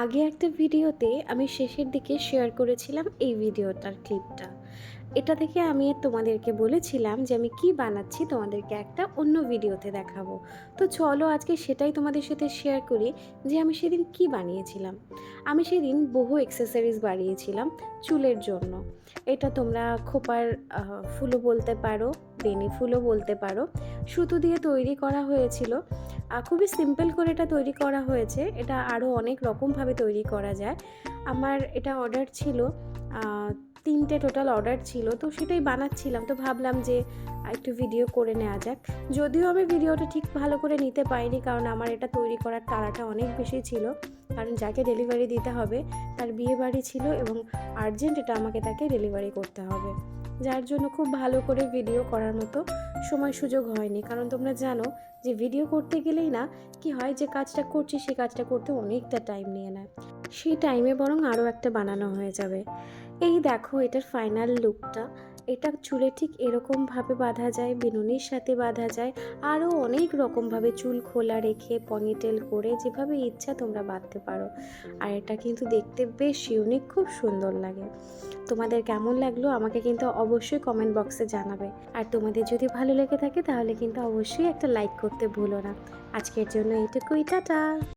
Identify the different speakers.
Speaker 1: আগে একটা ভিডিওতে আমি শেষের দিকে শেয়ার করেছিলাম এই ভিডিওটার ক্লিপটা। এটা থেকে আমি তোমাদেরকে বলেছিলাম যে আমি কি বানাচ্ছি তোমাদেরকে একটা অন্য ভিডিওতে দেখাবো। তো চলো আজকে সেটাই তোমাদের সাথে শেয়ার করি যে আমি সেদিন কি বানিয়েছিলাম। আমি সেদিন বহু এক্সেসরিজ বানিয়েছিলাম চুলের জন্য। এটা তোমরা খোপার ফুলও বলতে পারো, বেনি ফুলও বলতে পারো। সুতো দিয়ে তৈরি করা হয়েছিল। খুবই সিম্পল করে এটা তৈরি করা হয়েছে। এটা আরও অনেক রকমভাবে তৈরি করা যায়। আমার এটা অর্ডার ছিল, 3টে টোটাল অর্ডার ছিল, তো সেটাই বানাচ্ছিলাম। তো ভাবলাম যে একটু ভিডিও করে নেওয়া যাক। যদিও আমি ভিডিওটা ঠিক ভালো করে নিতে পারিনি, কারণ আমার এটা তৈরি করার তাড়াটা অনেক বেশি ছিল। কারণ যাকে ডেলিভারি দিতে হবে তার বিয়ে বাড়ি ছিল এবং আর্জেন্ট এটা আমাকে তাকে ডেলিভারি করতে হবে, যার জন্য খুব ভালো করে ভিডিও করার মতো সময় সুযোগ হয়নি। কারণ তোমরা জানো যে ভিডিও করতে গেলেই না কি হয়, যে কাজটা করছি সে কাজটা করতে অনেকটা টাইম নিয়ে নেয়। সেই টাইমে বরং আরও একটা বানানো হয়ে যাবে। এই দেখো এটার ফাইনাল লুকটা। এটা চুলে ঠিক এরকমভাবে বাঁধা যায়, বিনুনির সাথে বাঁধা যায়, আরও অনেক রকমভাবে চুল খোলা রেখে পনিটেল করে যেভাবে ইচ্ছা তোমরা বাঁধতে পারো। আর এটা কিন্তু দেখতে বেশ ইউনিক, খুব সুন্দর লাগে। তোমাদের কেমন লাগলো আমাকে কিন্তু অবশ্যই কমেন্ট বক্সে জানাবে। আর তোমাদের যদি ভালো লেগে থাকে তাহলে কিন্তু অবশ্যই একটা লাইক করতে ভুলো না। আজকের জন্য এইটুকুই, টাটা।